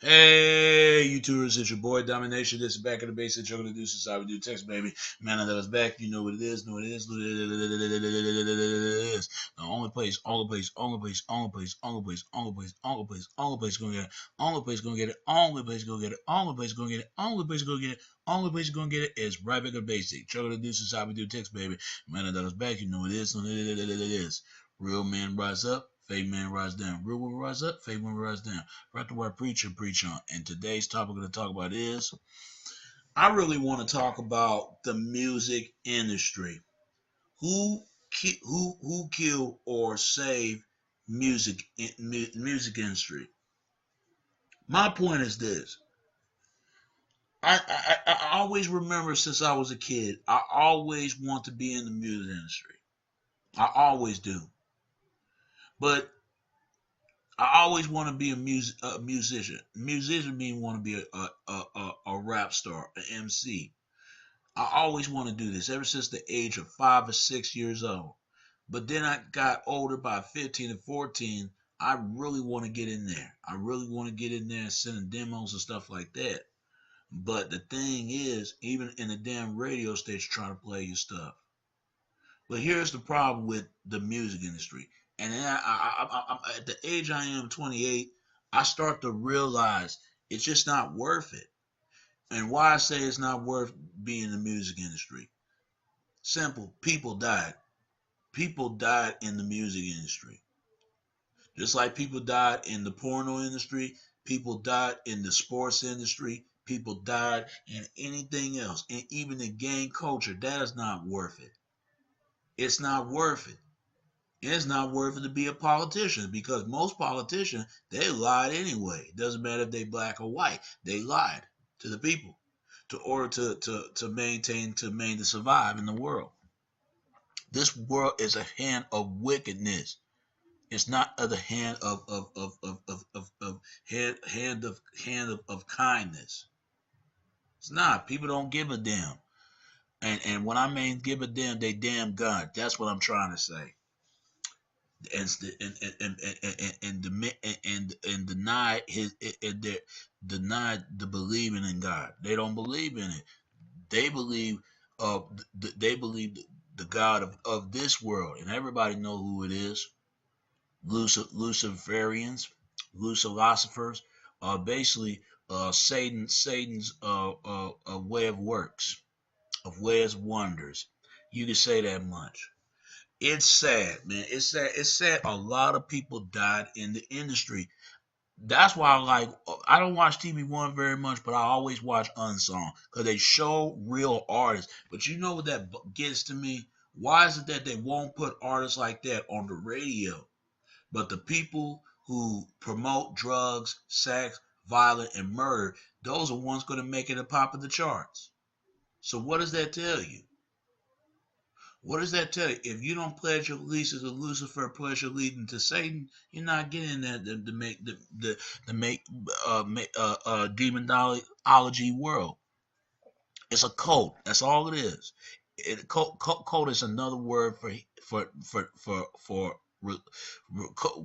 Hey, YouTubers, it's your boy Domination. This is back in the basics. You're gonna do since I would do text, baby. Man, I was back. You know what it is. Know what it is. The only place, only place, only place, only place, only place, only place, only place, only place gonna get it. Only place gonna get it. Only place gonna get it. Only place gonna get it. Only place gonna get it. Only place gonna get it is right back in the basic. You're gonna do since I would do text, baby. Man, I was back. You know what it is. Know what it is. Real men rise up. Fake men rise down. Real women rise up. Fake women rise down. Right to where preacher preach on. And today's topic we're going to talk about is I really want to talk about the music industry. Who who killed or saved music industry? My point is this. I always remember since I was a kid, I always want to be in the music industry. I always do. But I always want to be a musician. Musician mean want to be a rap star, an MC. I always want to do this ever since the age of 5 or 6 years old. But then I got older by 15 and 14. I really want to get in there. I really want to get in there and sending demos and stuff like that. But the thing is, even in the damn radio station trying to play your stuff. But here's the problem with the music industry. And then at the age I am, 28, I start to realize it's just not worth it. And why I say it's not worth being in the music industry. Simple. People died. People died in the music industry. Just like people died in the porno industry, people died in the sports industry, people died in anything else. And even the gang culture, that is not worth it. It's not worth it. It's not worth it to be a politician because most politicians, they lied anyway. It doesn't matter if they black or white. They lied to the people to order to maintain to survive in the world. This world is a hand of wickedness. It's not the hand of kindness. It's not. People don't give a damn. And when I mean give a damn, they damn God. That's what I'm trying to say. And deny deny the believing in God. They don't believe in it. They believe they believe the God of this world, and everybody know who it is. Luciferians, Lucifers, are basically Satan's way of works, of ways of wonders. You can say that much. It's sad, man. It's sad. It's sad. A lot of people died in the industry. That's why I don't watch TV1 very much, but I always watch Unsung because they show real artists. But you know what that gets to me? Why is it that they won't put artists like that on the radio? But the people who promote drugs, sex, violence, and murder, those are ones going to make it a pop of the charts. So what does that tell you? What does that tell you? If you don't pledge your allegiance to Lucifer, pledge your allegiance to Satan, you're not getting that to make the make demonology world. It's a cult. That's all it is. Cult is another word for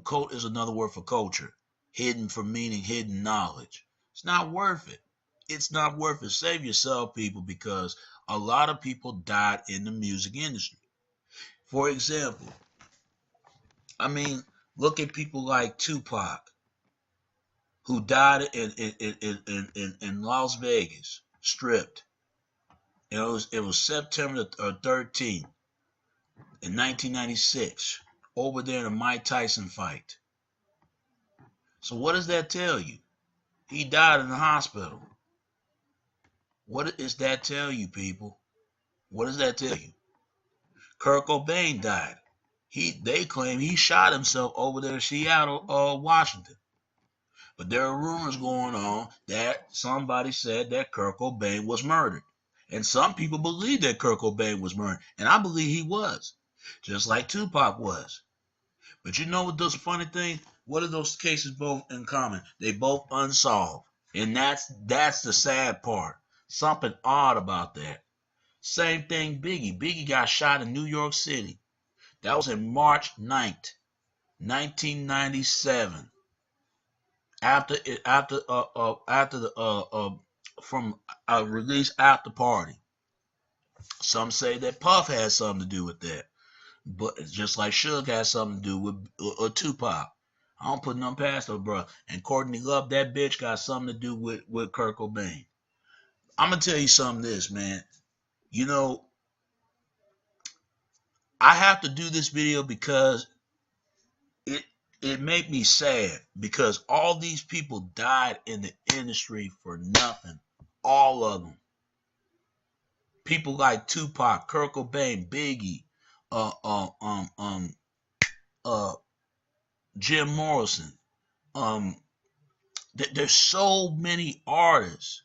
cult is another word for culture, hidden for meaning, hidden knowledge. It's not worth it. It's not worth it. Save yourself, people, because a lot of people died in the music industry. For example, I mean, look at people like Tupac, who died in Las Vegas, stripped. It was September 13th in 1996, over there in a Mike Tyson fight. So what does that tell you? He died in the hospital. What does that tell you, people? What does that tell you? Kurt Cobain died. They claim he shot himself over there in Seattle, Washington. But there are rumors going on that somebody said that Kurt Cobain was murdered. And some people believe that Kurt Cobain was murdered. And I believe he was. Just like Tupac was. But you know what those funny thing? What are those cases both in common? They both unsolved. And that's the sad part. Something odd about that. Same thing Biggie. Biggie got shot in New York City. That was in March 9th, 1997. After the from a release after party. Some say that Puff had something to do with that, but just like Suge had something to do with Tupac. I don't put none past her, bro. And Courtney Love, that bitch, got something to do with Kurt Cobain. I'm gonna tell you something. This man, you know, I have to do this video because it it made me sad because all these people died in the industry for nothing. All of them. People like Tupac, Kurt Cobain, Biggie, uh, uh, um, um, uh, Jim Morrison. Um, there's so many artists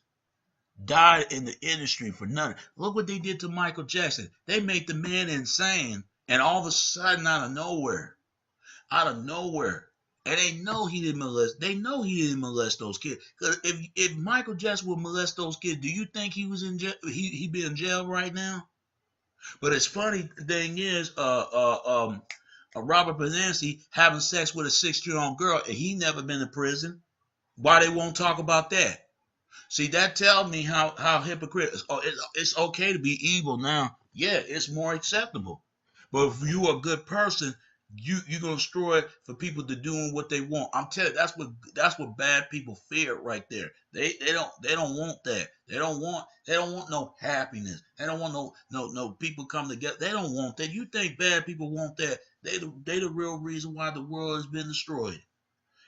died in the industry for nothing. Look what they did to Michael Jackson. They made the man insane, and all of a sudden, out of nowhere, and they know he didn't molest. They know he didn't molest those kids. Because if Michael Jackson would molest those kids, do you think he was in jail? He be in jail right now? But it's funny thing is, Robert Benansi having sex with a 6-year-old girl, and he never been to prison. Why they won't talk about that? See, that tells me how hypocritical. It's okay to be evil now. Yeah, it's more acceptable. But if you are a good person, you're gonna destroy it for people to doing what they want. I'm telling you, that's what bad people fear right there. They don't want that. They don't want no happiness. They don't want no people come together. They don't want that. You think bad people want that? They the real reason why the world has been destroyed.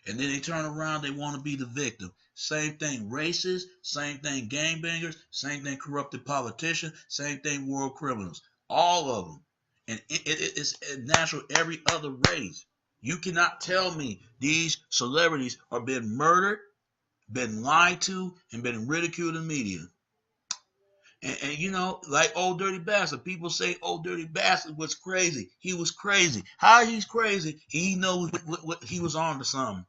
And then they turn around, they want to be the victim. Same thing, racists, same thing, gangbangers, same thing, corrupted politicians, same thing, world criminals. All of them. And it's natural every other race. You cannot tell me these celebrities are being murdered, been lied to, and been ridiculed in media. And like Old Dirty Bastard, people say Old Dirty Bastard was crazy. He was crazy. How he's crazy? He knows what he was on to something.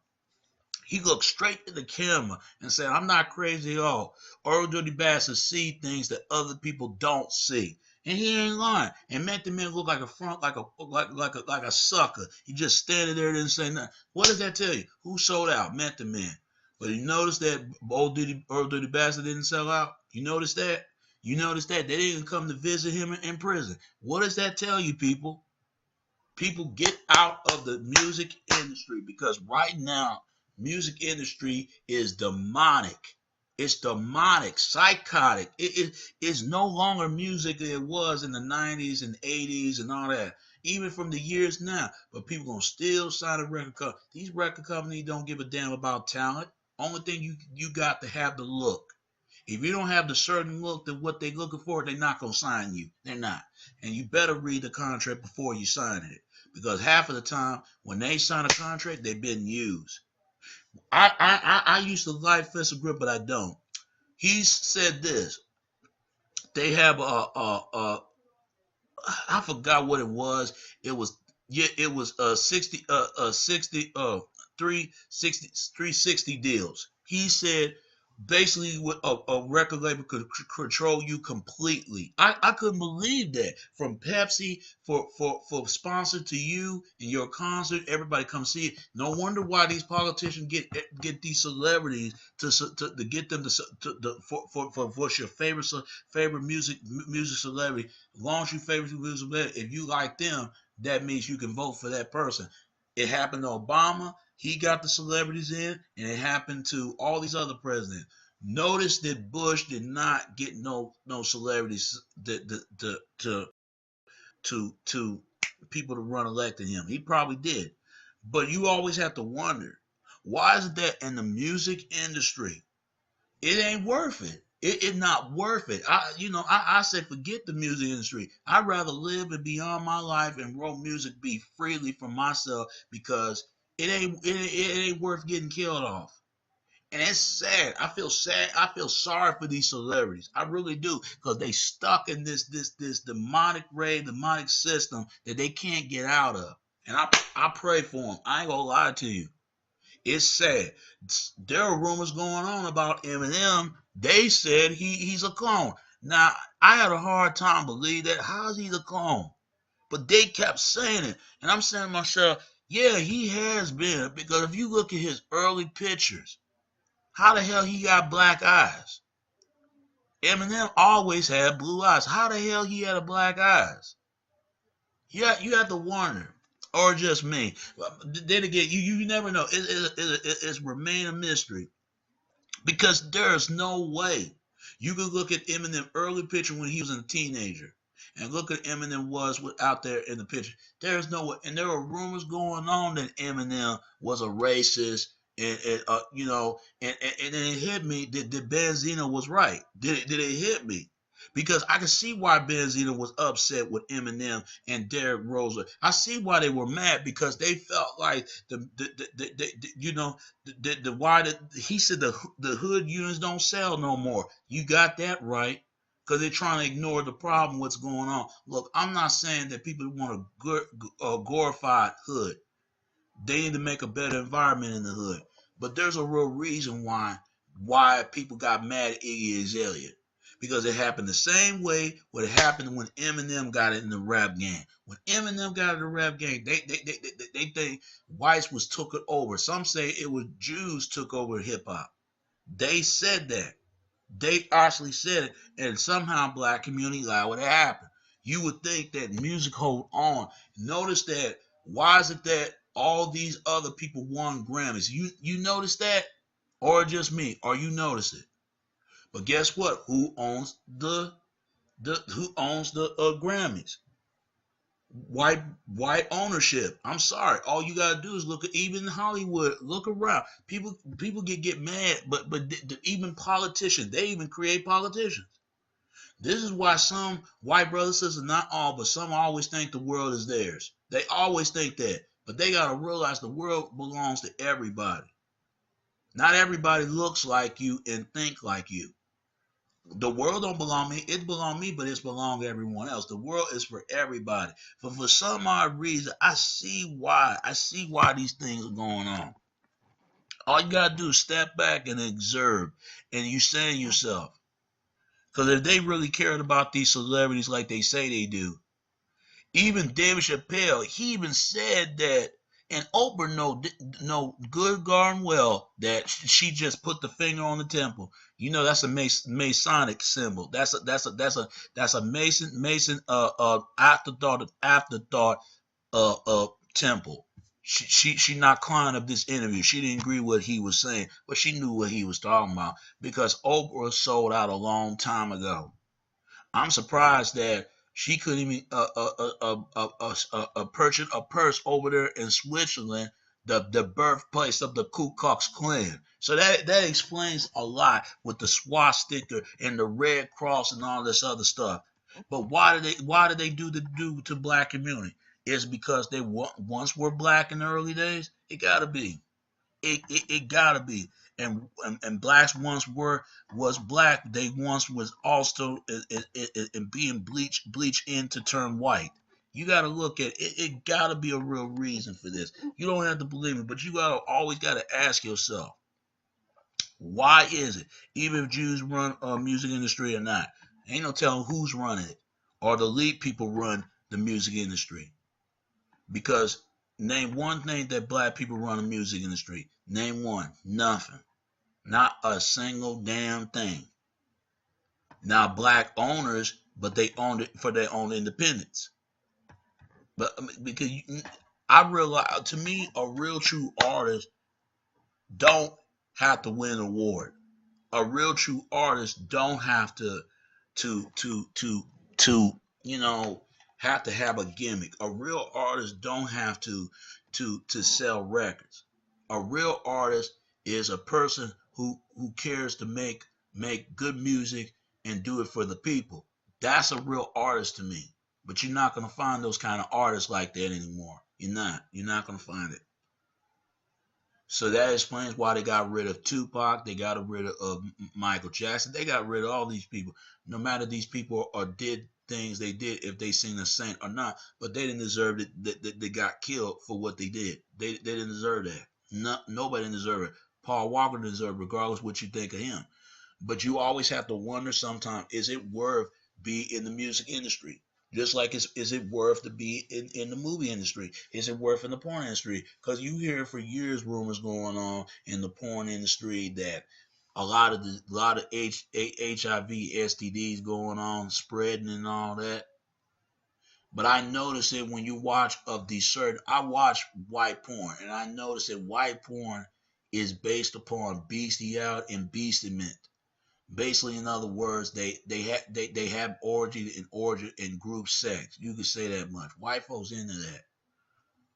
He looked straight at the camera and said, "I'm not crazy at all." Old Dirty Bastard see things that other people don't see. And he ain't lying. And Method Man look like a front, like a sucker. He just standing there and didn't say nothing. What does that tell you? Who sold out? Method Man. But you notice that Old Dirty Bastard didn't sell out? You notice that? You notice that? They didn't come to visit him in prison. What does that tell you, people? People get out of the music industry because right now music industry is demonic. It's demonic, psychotic. It's no longer music that it was in the 90s and 80s and all that, even from the years now. But people gonna still sign a record company. These record companies don't give a damn about talent. Only thing you got to have the look. If you don't have the certain look that what they're looking for, they're not gonna sign you. They're not. And you better read the contract before you sign it. Because half of the time when they sign a contract, they've been used. I used to like Fessor Grip, but I don't. He said this. They have I forgot what it was. It was it was 360 deals. He said basically with a record label could control you completely. I couldn't believe that. From Pepsi for sponsor to you and your concert, everybody come see it. No wonder why these politicians get these celebrities to get them for what's your favorite music celebrity. As long as you favorite music celebrity, if you like them, that means you can vote for that person. It happened to Obama. He got the celebrities in, and it happened to all these other presidents. Notice that Bush did not get no celebrities to people to run electing him. He probably did, but you always have to wonder why is it that in the music industry it ain't worth it. It's not worth it. I said forget the music industry. I'd rather live and beyond my life and wrote music be freely for myself because it ain't worth getting killed off. And it's sad. I feel sad. I feel sorry for these celebrities. I really do, because they stuck in this demonic demonic system that they can't get out of. And I pray for them. I ain't gonna lie to you. It's sad. There are rumors going on about Eminem. They said he's a clone. Now I had a hard time believe that. How is he the clone? But they kept saying it, and I'm saying to myself, Yeah, he has been, because if you look at his early pictures, how the hell he got black eyes? Eminem always had blue eyes. How the hell he had a black eyes? Yeah, you have to wonder, or just me. Then again, you never know. It's remain a mystery, because there's no way you could look at Eminem early picture when he was a teenager and look at Eminem was out there in the picture. There's no way. And there were rumors going on that Eminem was a racist. And then it hit me that Benzino was right. Did it hit me? Because I can see why Benzino was upset with Eminem and Derrick Rose. I see why they were mad, because they felt like the why he said the hood units don't sell no more. You got that right, because they're trying to ignore the problem, what's going on. Look, I'm not saying that people want a glorified hood. They need to make a better environment in the hood. But there's a real reason why people got mad at Iggy Azalea. Because it happened the same way what happened when Eminem got in the rap game. When Eminem got in the rap game, they think whites was took it over. Some say it was Jews took over hip hop. They said that. They actually said it, and somehow black community allowed it to happen. You would think that music hold on. Notice that. Why is it that all these other people won Grammys? You notice that, or just me, or you notice it? But guess what? Who owns the Grammys? White ownership. I'm sorry. All you gotta do is look at, even Hollywood. Look around. People get mad, but even politicians, they even create politicians. This is why some white brothers and sisters, not all, but some always think the world is theirs. They always think that. But they gotta realize the world belongs to everybody. Not everybody looks like you and think like you. The world don't belong to me. It belong to me, but it's belong to everyone else. The world is for everybody. But for some odd reason, I see why. I see why these things are going on. All you gotta do is step back and observe, and you saying yourself, because if they really cared about these celebrities like they say they do, even David Chappelle, he even said that, and Oprah know good darn well that she just put the finger on the temple. You know that's a Masonic symbol. That's a Mason afterthought temple. She not climbing up this interview. She didn't agree with what he was saying, but she knew what he was talking about, because Oprah sold out a long time ago. I'm surprised that she couldn't even purchase a purse over there in Switzerland, the birthplace of the Ku Klux Klan. So that explains a lot with the swastika and the Red Cross and all this other stuff. But why did they do to black community? It's because they once were black in the early days. It gotta be. It gotta be. And blacks once was black. They once was also in being bleached in to turn white. You gotta look at it. It gotta be a real reason for this. You don't have to believe me, but you gotta always gotta ask yourself, why is it? Even if Jews run a music industry or not, ain't no telling who's running it, or the lead people run the music industry. Because name one thing that black people run the music industry. Name one. Nothing. Not a single damn thing. Now black owners, but they own it for their own independence. But because I realize, to me, a real true artist don't have to win an award. A real true artist don't have to to to to have to have a gimmick. A real artist don't have to sell records. A real artist is a person who cares to make good music and do it for the people. That's a real artist to me. But you're not gonna find those kind of artists like that anymore. You're not. You're not gonna find it. So that explains why they got rid of Tupac. They got rid of Michael Jackson. They got rid of all these people. No matter these people or did things they did, if they sing a saint or not, but they didn't deserve it. They got killed for what they did. They didn't deserve that. No, nobody didn't deserve it. Paul Walker deserved it, regardless what you think of him. But you always have to wonder sometimes, is it worth being in the music industry? Just like is it worth to be in the movie industry? Is it worth in the porn industry? Because you hear for years rumors going on in the porn industry that a lot of HIV STDs going on, spreading and all that. But I notice it when you watch of these certain. I watch white porn, and I notice that white porn is based upon bestiality and bestiality. Basically, in other words, they have origin in group sex. You could say that much. White folks into that.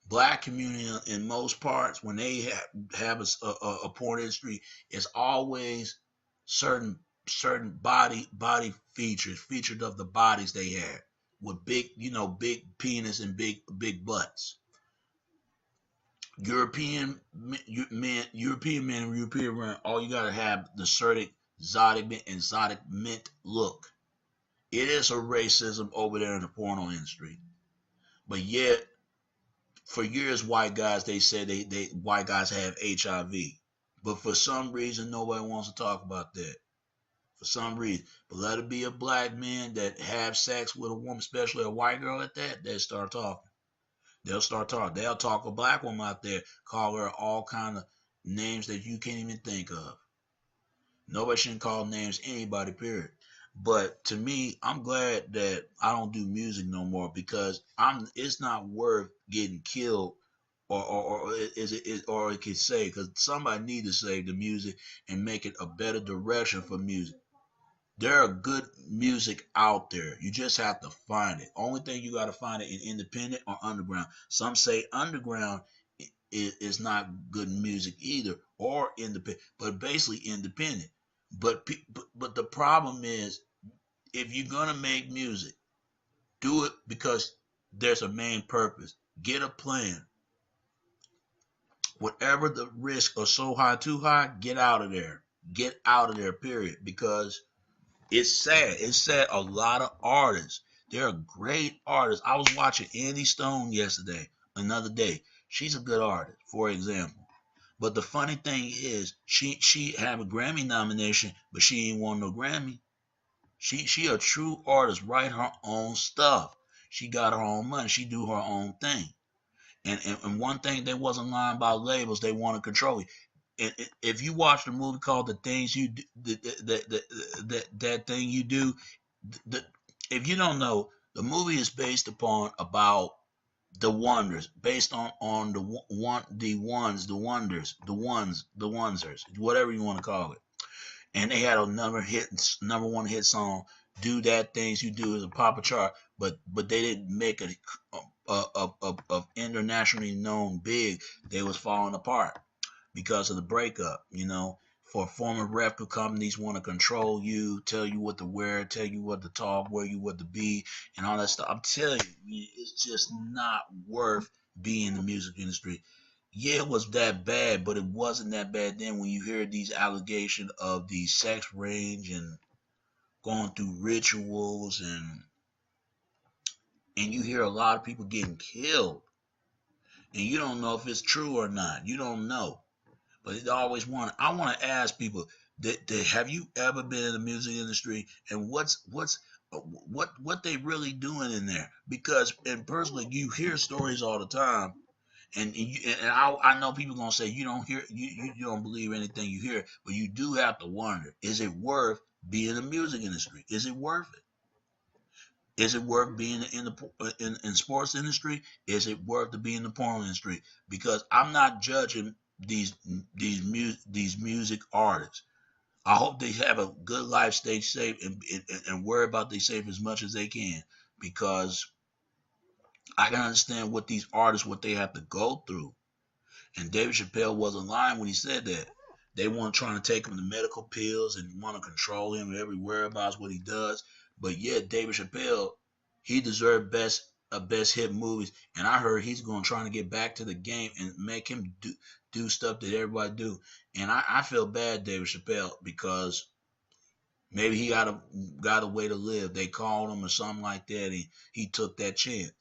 Black community in most parts, when they have a porn industry, it's always certain body features of the bodies they have with big big penis and big butts. European men and European women, all you gotta have the certain exotic mint look. It is a racism over there in the porno industry, but yet for years white guys they said they white guys have HIV, but for some reason nobody wants to talk about that. For some reason, but let it be a black man that have sex with a woman, especially a white girl at that, they start talking. They'll start talking. They'll talk a black woman out there, call her all kind of names that you can't even think of. Nobody shouldn't call names anybody, period. But to me, I'm glad that I don't do music no more because it's not worth getting killed or is it or it could say because somebody need to save the music and make it a better direction for music. There are good music out there. You just have to find it. Only thing you got to find it in independent or underground. Some say underground is not good music either, or independent, but basically independent. But the problem is, if you're gonna make music, do it because there's a main purpose. Get a plan. Whatever the risks are so high, too high, get out of there. Get out of there, period. Because it's sad. It's sad. A lot of artists. They're great artists. I was watching Andy Stone yesterday, another day. She's a good artist, for example. But the funny thing is, she had a Grammy nomination, but she ain't won no Grammy. She a true artist, write her own stuff. She got her own money. She do her own thing. And one thing they wasn't lying about labels, they want to control you. If you watch the movie called The Things You Do, that thing you do, the, if you don't know, the movie is based upon about the wonders, based on the onesers, whatever you want to call it. And they had a number one hit song. Do that things you do is a Papa chart, but they didn't make it of internationally known big. They was falling apart because of the breakup. For former record companies want to control you, tell you what to wear, tell you what to talk, where you what to be, and all that stuff. I'm telling you, it's just not worth being in the music industry. Yeah, it was that bad, but it wasn't that bad then when you hear these allegations of the sex range and going through rituals and you hear a lot of people getting killed and you don't know if it's true or not. You don't know. But it always I want to ask people that have you ever been in the music industry and what they really doing in there? Because and personally you hear stories all the time and I know people gonna say you don't hear you don't believe anything you hear, but you do have to wonder: is it worth being in the music industry? Is it worth it? Is it worth being in the sports industry? Is it worth to be in the porn industry? Because I'm not judging these music artists. I hope they have a good life, stay safe, and worry about they safe as much as they can. Because I can understand what these artists what they have to go through. And David Chappelle wasn't lying when he said that. They want trying to take him to medical pills and want to control him every whereabouts what he does. But yet David Chappelle, he deserved best hit movies. And I heard he's going to try to get back to the game and make him do stuff that everybody do. And I feel bad David Chappelle because maybe he got a way to live. They called him or something like that. And he took that chance.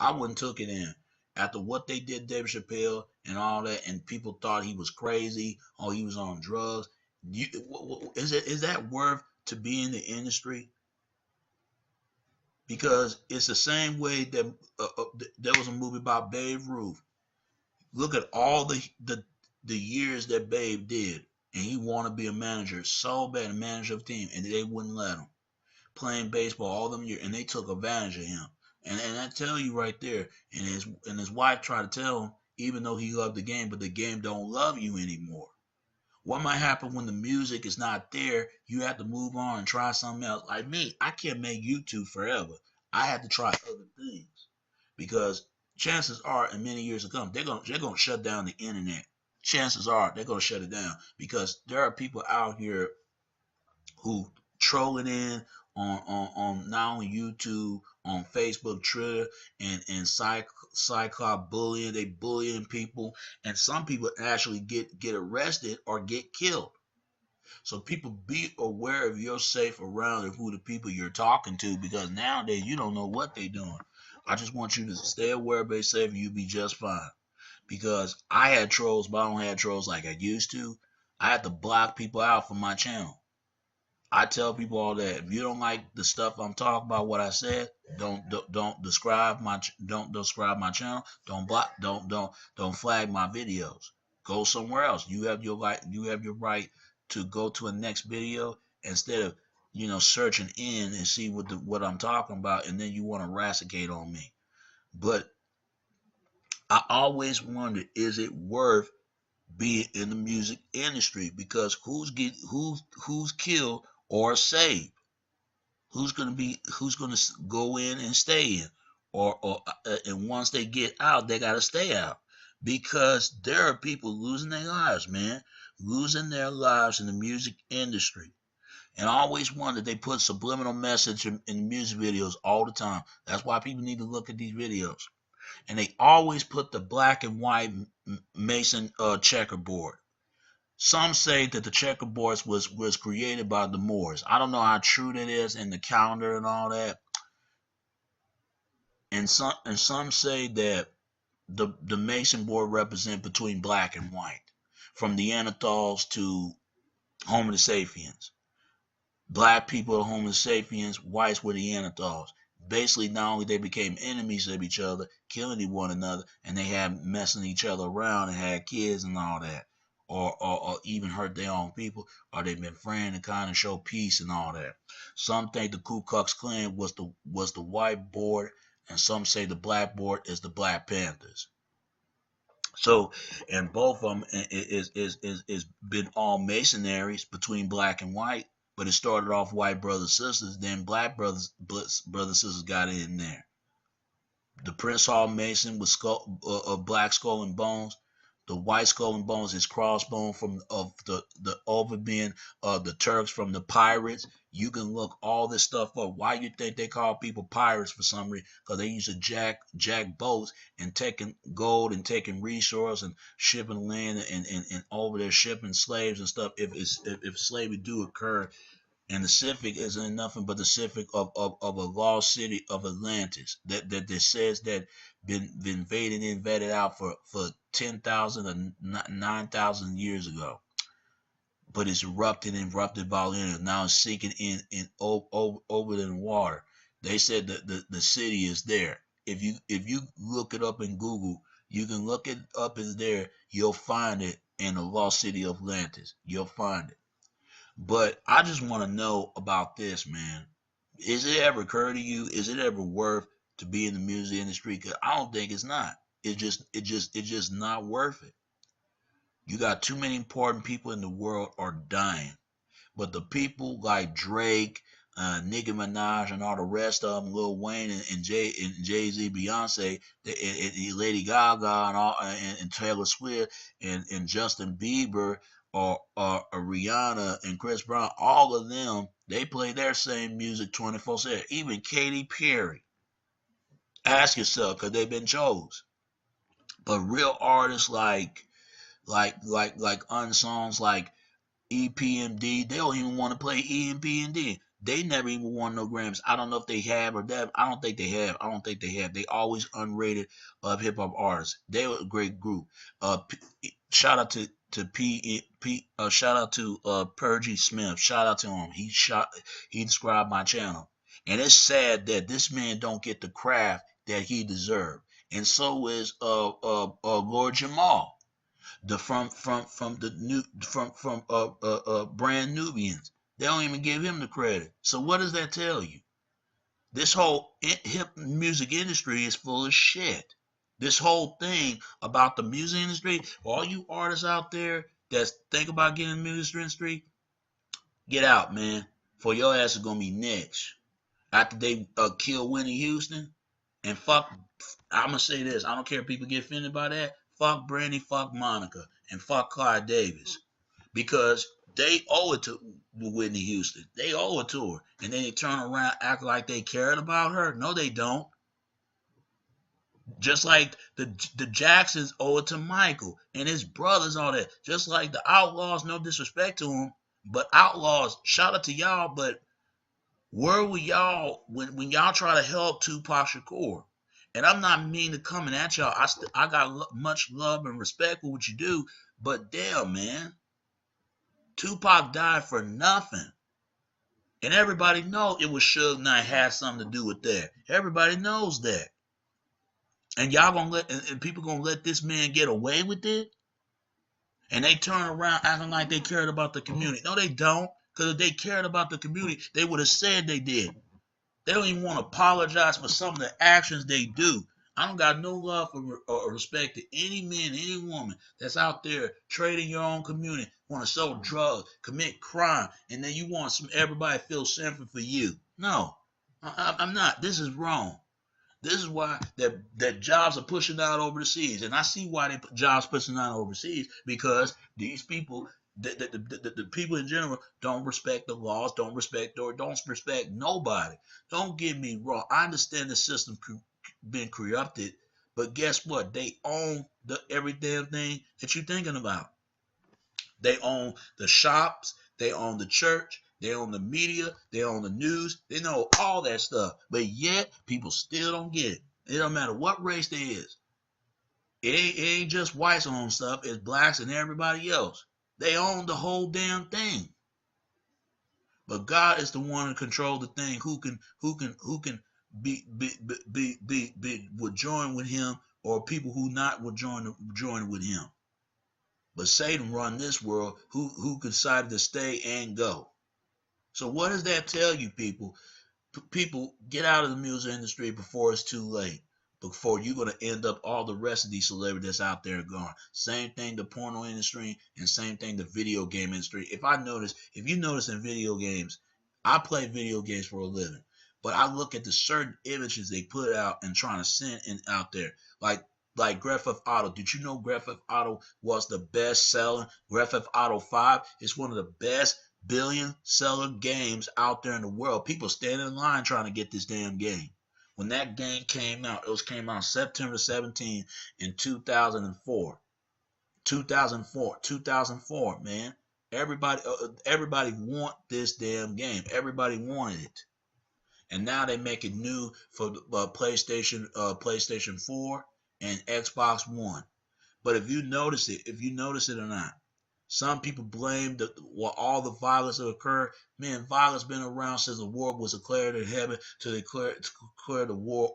I wouldn't took it in. After what they did, David Chappelle and all that, and people thought he was crazy or he was on drugs. Is that worth to be in the industry? because it's the same way that there was a movie about Babe Ruth. Look at all the years that Babe did, and he wanted to be a manager so bad, a manager of a team, and they wouldn't let him playing baseball all them years, and they took advantage of him. And I tell you right there, and his wife tried to tell him, even though he loved the game, but the game don't love you anymore. What might happen when the music is not there? You have to move on and try something else. Like me, I can't make YouTube forever. I had to try other things because chances are, in many years to come, they're gonna shut down the internet. Chances are they're gonna shut it down because there are people out here who trolling in on not only YouTube, on Facebook, Twitter, and cyclops bullying. They bullying people, and some people actually get arrested or get killed. So people, be aware of your safe around and who the people you're talking to, because nowadays you don't know what they're doing. I just want you to stay aware, be safe, and you'll be just fine. Because I had trolls, but I don't have trolls like I used to. I had to block people out from my channel. I tell people all that if you don't like the stuff I'm talking about, what I said, don't describe my channel. Don't block. Don't flag my videos. Go somewhere else. You have your right. You have your right to go to a next video instead of searching in and see what I'm talking about, and then you want to rasicate on me. But I always wonder, is it worth being in the music industry? Because who's killed or saved? Who's gonna go in and stay in, and once they get out, they gotta stay out because there are people losing their lives, man, losing their lives in the music industry. And I always wonder, they put subliminal message in music videos all the time. That's why people need to look at these videos. And they always put the black and white Mason checkerboard. Some say that the checkerboards was created by the Moors. I don't know how true that is in the calendar and all that. And some say that the Mason board represent between black and white, from Neanderthals to Homo sapiens. Black people are Homo sapiens, whites were Neanderthals. Basically, not only they became enemies of each other, killing one another, and they had messing each other around and had kids and all that, or even hurt their own people, or they've been friends and kind of show peace and all that. Some think the Ku Klux Klan was the white board, and some say the black board is the Black Panthers. So, and both of them is been all masonaries between black and white, but it started off white brothers sisters, then black brothers sisters got in there. The Prince Hall Mason was black skull and bones. The white skull and bones is crossbone from of the over being the Turks from the pirates. You can look all this stuff up. Why you think they call people pirates for some reason? Because they used to jack boats and taking gold and taking resources and shipping land and over there shipping slaves and stuff. If slavery do occur, and the Pacific isn't nothing but the Pacific of a lost city of Atlantis that says that been invaded and vetted out for 10,000 or 9,000 years ago, but it's erupted volcano now it's sinking in over the water. They said that the city is there. If you look it up in Google, you can look it up in there. You'll find it in the lost city of Atlantis. You'll find it. But I just want to know about this, man. Is it ever occurred to you? Is it ever worth to be in the music industry? Because I don't think it's not. It's just not worth it. You got too many important people in the world are dying, but the people like Drake, Nicki Minaj, and all the rest of them, Lil Wayne and Jay Z, Beyonce, and Lady Gaga, and all, and Taylor Swift, and Justin Bieber, or Rihanna and Chris Brown, all of them, they play their same music 24/7. Even Katy Perry. Ask yourself, because they've been chose. But real artists like unsongs like EPMD, they don't even want to play EPMD. They never even won no Grammys. I don't know if they have or that. I don't think they have. I don't think they have. They always unrated of hip hop artists. They were a great group. Shout out to shout out to Pergy Smith. Shout out to him. He described my channel. And it's sad that this man don't get the craft that he deserved. And so is Lord Jamal, the from the new from Brand Nubians. They don't even give him the credit. So what does that tell you? This whole hip music industry is full of shit. This whole thing about the music industry, all you artists out there that think about getting in the music industry, get out, man. For your ass is gonna be next. After they kill Whitney Houston, and fuck, I'm gonna say this. I don't care if people get offended by that. Fuck Brandy, fuck Monica, and fuck Clyde Davis, because they owe it to Whitney Houston. They owe it to her, and then they turn around act like they cared about her. No, they don't. Just like the Jacksons owe it to Michael and his brothers, all that. Just like the Outlaws, no disrespect to them, but Outlaws, shout out to y'all, but where were y'all when y'all try to help Tupac Shakur? And I'm not mean to coming at y'all. I got much love and respect for what you do, but damn, man, Tupac died for nothing. And everybody know it was Suge Knight had something to do with that. Everybody knows that. And y'all gonna and people gonna let this man get away with it? And they turn around acting like they cared about the community. No, they don't. Because if they cared about the community, they would have said they did. They don't even want to apologize for some of the actions they do. I don't got no love or respect to any man, any woman that's out there trading your own community, want to sell drugs, commit crime, and then you want everybody to feel sympathy for you. No, I'm not. This is wrong. This is why that jobs are pushing out overseas, and I see why they put jobs pushing out overseas, because these people, the people in general, don't respect the laws, don't respect or don't respect nobody. Don't get me wrong. I understand the system been corrupted, but guess what? They own every damn thing that you're thinking about. They own the shops, they own the church, they own the media, they own the news, they know all that stuff. But yet people still don't get it. It don't matter what race they is. It ain't just whites own stuff, it's blacks and everybody else. They own the whole damn thing. But God is the one who control the thing, who can be would join with him, or people who not would join with him. But Satan run this world, who decided to stay and go. So what does that tell you, people? People, get out of the music industry before it's too late. Before you're going to end up all the rest of these celebrities out there gone. Same thing the porno industry, and same thing the video game industry. If you notice in video games, I play video games for a living, but I look at the certain images they put out and trying to send out there. Like Grand Theft Auto. Did you know Grand Theft Auto was the best selling? Grand Theft Auto 5 is one of the best billion seller games out there in the world. People standing in line trying to get this damn game. When that game came out, came out September 17 in 2004. 2004, man. Everybody want this damn game. Everybody wanted it. And now they make it new for PlayStation 4 and Xbox One. But if you notice it or not, some people blame all the violence that occurred. Man, violence been around since the war was declared in heaven to declare the war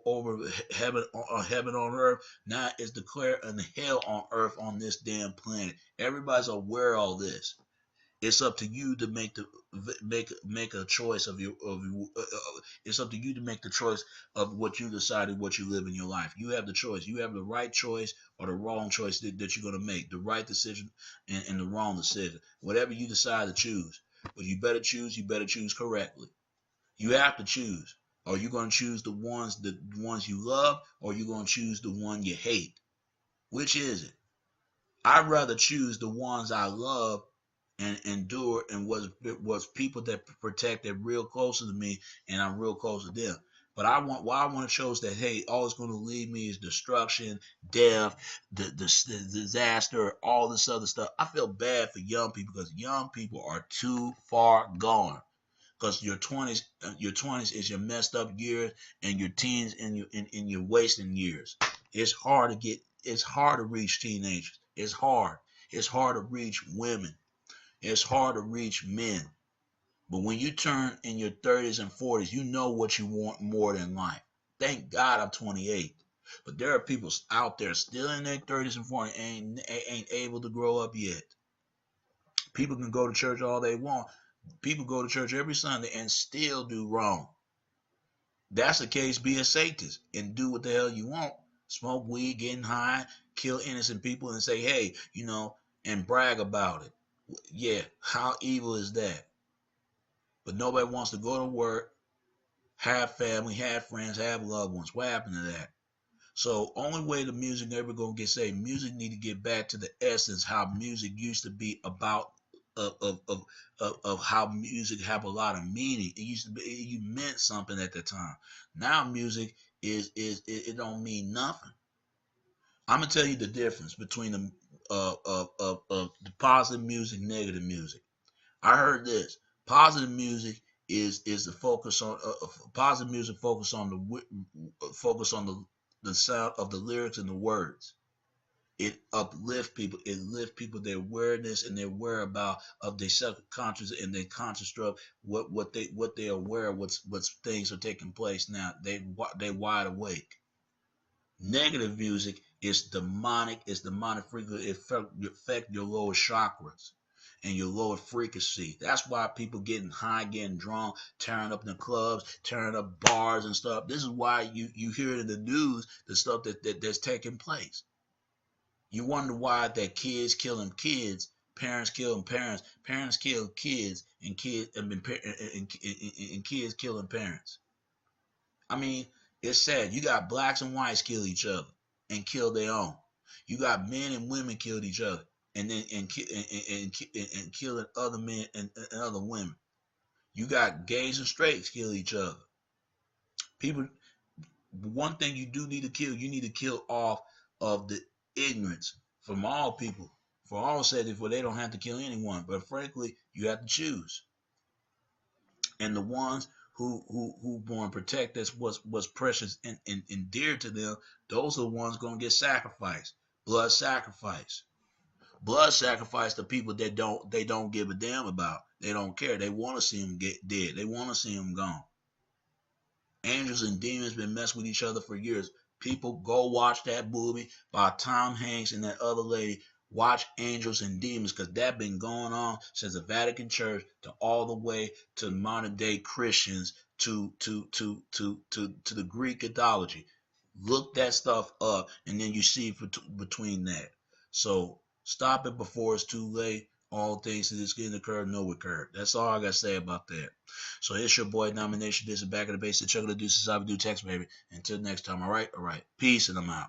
over heaven on earth. Now it's declared in hell on earth on this damn planet. Everybody's aware of all this. It's up to you to make a choice it's up to you to make the choice of what you decided, what you live in your life. You have the choice. You have the right choice or the wrong choice that you're gonna make. The right decision and the wrong decision. Whatever you decide to choose. But you better choose correctly. You have to choose. Are you gonna choose the ones you love, or are you gonna choose the one you hate? Which is it? I'd rather choose the ones I love and endure, and was people that protect that real close to me, and I'm real close to them. But I want to choose that, hey, all it's going to lead me is destruction, death, the disaster, all this other stuff. I feel bad for young people, because young people are too far gone. Because your twenties is your messed up years, and your teens and your wasting years. It's hard to reach teenagers. It's hard to reach women. It's hard to reach men. But when you turn in your 30s and 40s, you know what you want more than life. Thank God I'm 28. But there are people out there still in their 30s and 40s ain't able to grow up yet. People can go to church all they want. People go to church every Sunday and still do wrong. That's the case, be a Satanist and do what the hell you want. Smoke weed, getting high, kill innocent people and say, hey, and brag about it. Yeah, how evil is that? But nobody wants to go to work, have family, have friends, have loved ones. What happened to that? So only way the music ever gonna get saved, music need to get back to the essence how music used to be about of how music have a lot of meaning. It used to be you meant something at the time. Now music it don't mean nothing. I'm gonna tell you the difference between the positive music, negative music. I heard this. Positive music is the focus on positive music focus on the sound of the lyrics and the words. It uplifts people. It lifts people their awareness and their whereabouts of their subconscious and their conscious stuff. What they are aware of what's things are taking place now. They wide awake. Negative music is demonic. It's demonic frequency. It affect your lower chakras and your lower frequency. That's why people getting high, getting drunk, tearing up the clubs, tearing up bars and stuff. This is why you hear in the news the stuff that's taking place. You wonder why that kids killing kids, parents killing parents, parents kill kids, and kids killing parents. I mean, it's sad. You got blacks and whites kill each other and kill their own. You got men and women killed each other and then and killing other men and other women. You got gays and straights kill each other. People, one thing you do need to kill, you need to kill off of the ignorance from all people. For all said, if they don't have to kill anyone, but frankly, you have to choose. And the ones who want to protect us what's precious and dear to them, those are the ones going to get sacrificed. Blood sacrifice. Blood sacrifice to people that don't give a damn about. They don't care. They want to see them get dead. They want to see them gone. Angels and demons been messing with each other for years. People go watch that movie by Tom Hanks and that other lady. Watch Angels and Demons because that been going on since the Vatican Church to all the way to modern day Christians to the Greek mythology. Look that stuff up and then you see between that. So stop it before it's too late. All things that is getting occurred, no occurred. That's all I got to say about that. So it's your boy Nomination. This is Back of the Base. The Chuck of the Deuces. I do text, baby. Until next time, all right? All right. Peace, and I'm out.